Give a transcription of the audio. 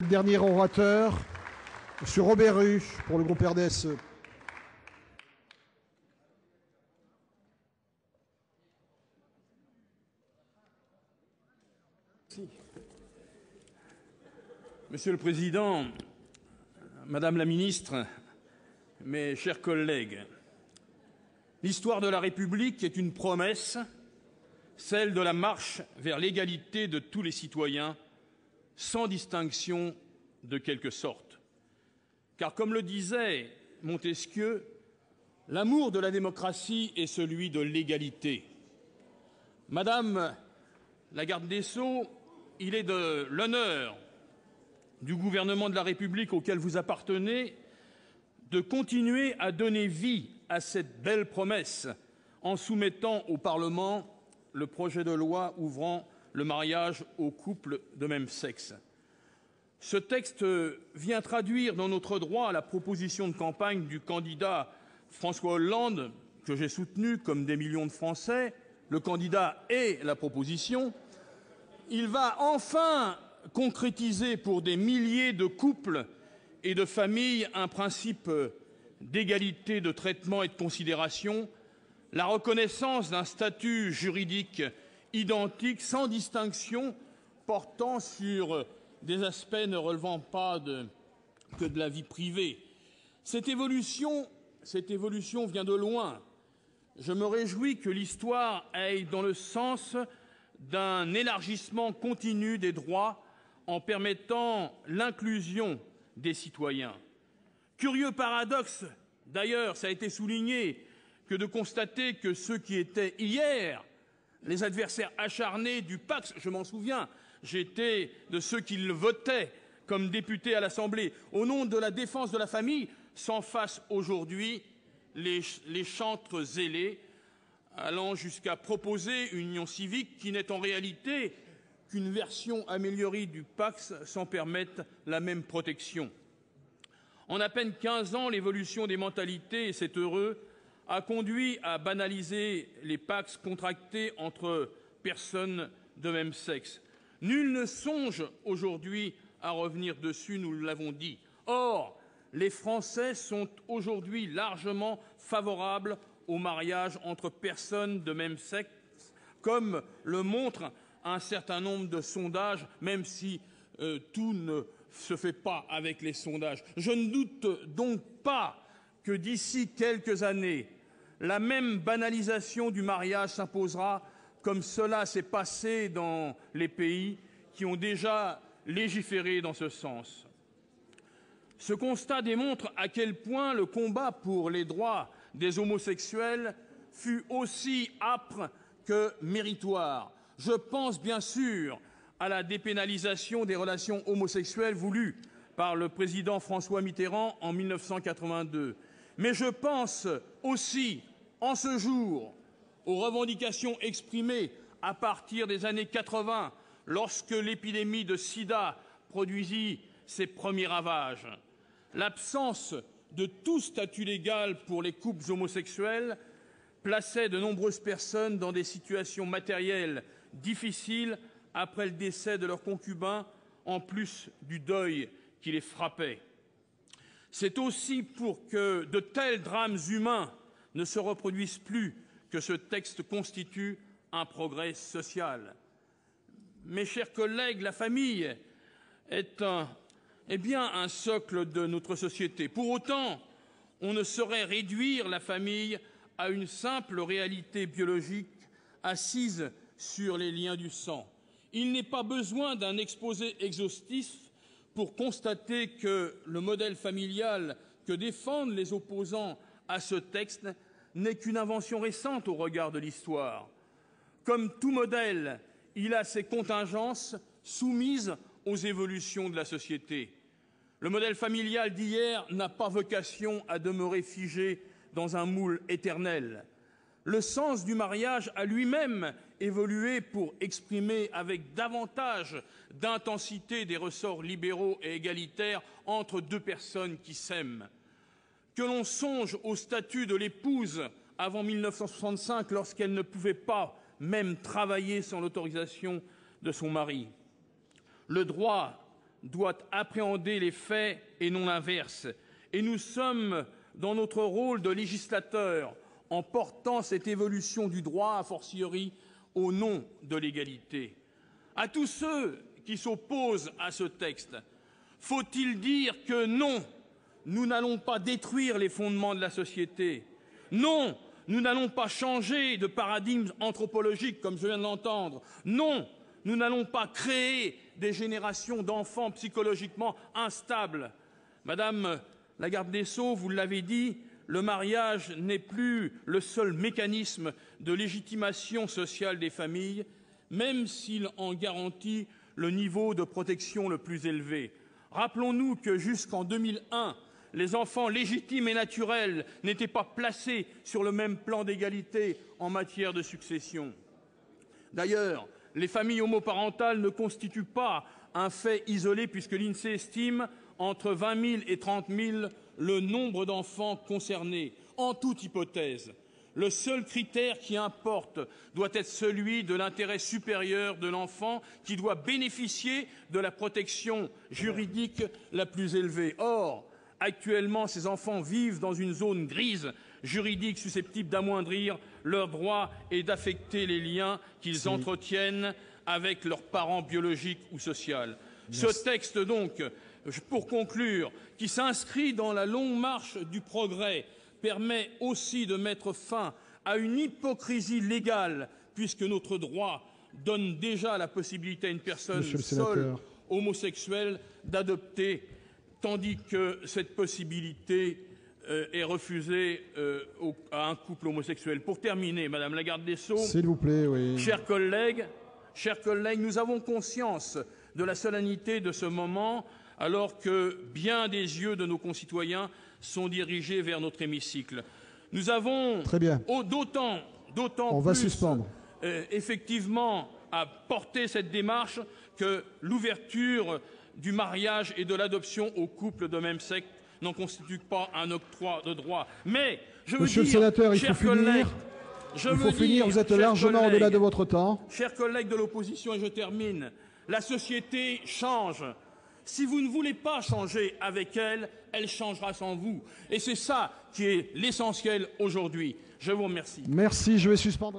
Dernier orateur, M. Robert Ruche, pour le groupe RDSE. Monsieur le Président, Madame la Ministre, mes chers collègues, l'histoire de la République est une promesse, celle de la marche vers l'égalité de tous les citoyens, sans distinction de quelque sorte. Car comme le disait Montesquieu, l'amour de la démocratie est celui de l'égalité. Madame la garde des Sceaux, il est de l'honneur du gouvernement de la République auquel vous appartenez de continuer à donner vie à cette belle promesse en soumettant au Parlement le projet de loi ouvrant le mariage aux couples de même sexe. Ce texte vient traduire dans notre droit la proposition de campagne du candidat François Hollande, que j'ai soutenu comme des millions de Français. Le candidat est la proposition. Il va enfin concrétiser pour des milliers de couples et de familles un principe d'égalité de traitement et de considération, la reconnaissance d'un statut juridique identique, sans distinction, portant sur des aspects ne relevant pas que de la vie privée. Cette évolution vient de loin. Je me réjouis que l'histoire aille dans le sens d'un élargissement continu des droits en permettant l'inclusion des citoyens. Curieux paradoxe, d'ailleurs, ça a été souligné, que de constater que ceux qui étaient hier les adversaires acharnés du Pacs, je m'en souviens, j'étais de ceux qui le votaient comme député à l'Assemblée, au nom de la défense de la famille, s'en fassent aujourd'hui les chantres zélés, allant jusqu'à proposer une union civique qui n'est en réalité qu'une version améliorée du Pacs sans permettre la même protection. En à peine 15 ans, l'évolution des mentalités, et c'est heureux, a conduit à banaliser les Pacs contractés entre personnes de même sexe. Nul ne songe aujourd'hui à revenir dessus, nous l'avons dit. Or, les Français sont aujourd'hui largement favorables au mariage entre personnes de même sexe, comme le montrent un certain nombre de sondages, même si tout ne se fait pas avec les sondages. Je ne doute donc pas que d'ici quelques années, la même banalisation du mariage s'imposera, comme cela s'est passé dans les pays qui ont déjà légiféré dans ce sens. Ce constat démontre à quel point le combat pour les droits des homosexuels fut aussi âpre que méritoire. Je pense bien sûr à la dépénalisation des relations homosexuelles voulue par le président François Mitterrand en 1982. Mais je pense aussi, en ce jour, aux revendications exprimées à partir des années 80, lorsque l'épidémie de sida produisit ses premiers ravages. L'absence de tout statut légal pour les couples homosexuels plaçait de nombreuses personnes dans des situations matérielles difficiles après le décès de leur concubin, en plus du deuil qui les frappait. C'est aussi pour que de tels drames humains ne se reproduisent plus que ce texte constitue un progrès social. Mes chers collègues, la famille est bien un socle de notre société. Pour autant, on ne saurait réduire la famille à une simple réalité biologique assise sur les liens du sang. Il n'est pas besoin d'un exposé exhaustif pour constater que le modèle familial que défendent les opposants à ce texte n'est qu'une invention récente au regard de l'histoire. Comme tout modèle, il a ses contingences soumises aux évolutions de la société. Le modèle familial d'hier n'a pas vocation à demeurer figé dans un moule éternel. Le sens du mariage a lui-même évolué pour exprimer avec davantage d'intensité des ressorts libéraux et égalitaires entre deux personnes qui s'aiment. Que l'on songe au statut de l'épouse avant 1965, lorsqu'elle ne pouvait pas même travailler sans l'autorisation de son mari. Le droit doit appréhender les faits et non l'inverse. Et nous sommes dans notre rôle de législateur en portant cette évolution du droit, a fortiori, au nom de l'égalité. À tous ceux qui s'opposent à ce texte, faut-il dire que non, nous n'allons pas détruire les fondements de la société. Non, nous n'allons pas changer de paradigme anthropologique, comme je viens de l'entendre. Non, nous n'allons pas créer des générations d'enfants psychologiquement instables. Madame la garde des Sceaux, vous l'avez dit, le mariage n'est plus le seul mécanisme de légitimation sociale des familles, même s'il en garantit le niveau de protection le plus élevé. Rappelons-nous que jusqu'en 2001, les enfants légitimes et naturels n'étaient pas placés sur le même plan d'égalité en matière de succession. D'ailleurs, les familles homoparentales ne constituent pas un fait isolé puisque l'INSEE estime entre 20 000 et 30 000 le nombre d'enfants concernés. En toute hypothèse, le seul critère qui importe doit être celui de l'intérêt supérieur de l'enfant qui doit bénéficier de la protection juridique la plus élevée. Or, actuellement, ces enfants vivent dans une zone grise juridique susceptible d'amoindrir leurs droits et d'affecter les liens qu'ils entretiennent avec leurs parents biologiques ou sociaux. Ce texte, donc, pour conclure, qui s'inscrit dans la longue marche du progrès, permet aussi de mettre fin à une hypocrisie légale, puisque notre droit donne déjà la possibilité à une personne seule homosexuelle d'adopter, tandis que cette possibilité est refusée à un couple homosexuel. Pour terminer, Madame la garde des Sceaux, s'il vous plaît, oui. Chers collègues, nous avons conscience de la solennité de ce moment, alors que bien des yeux de nos concitoyens sont dirigés vers notre hémicycle. Nous avons d'autant plus effectivement à porter cette démarche que l'ouverture du mariage et de l'adoption aux couples de même sexe n'en constitue pas un octroi de droit. Mais je veux Monsieur le sénateur, il faut finir. Vous êtes largement au-delà de votre temps. Chers collègues de l'opposition, et je termine, la société change. Si vous ne voulez pas changer avec elle, elle changera sans vous. Et c'est ça qui est l'essentiel aujourd'hui. Je vous remercie. Merci, je vais suspendre.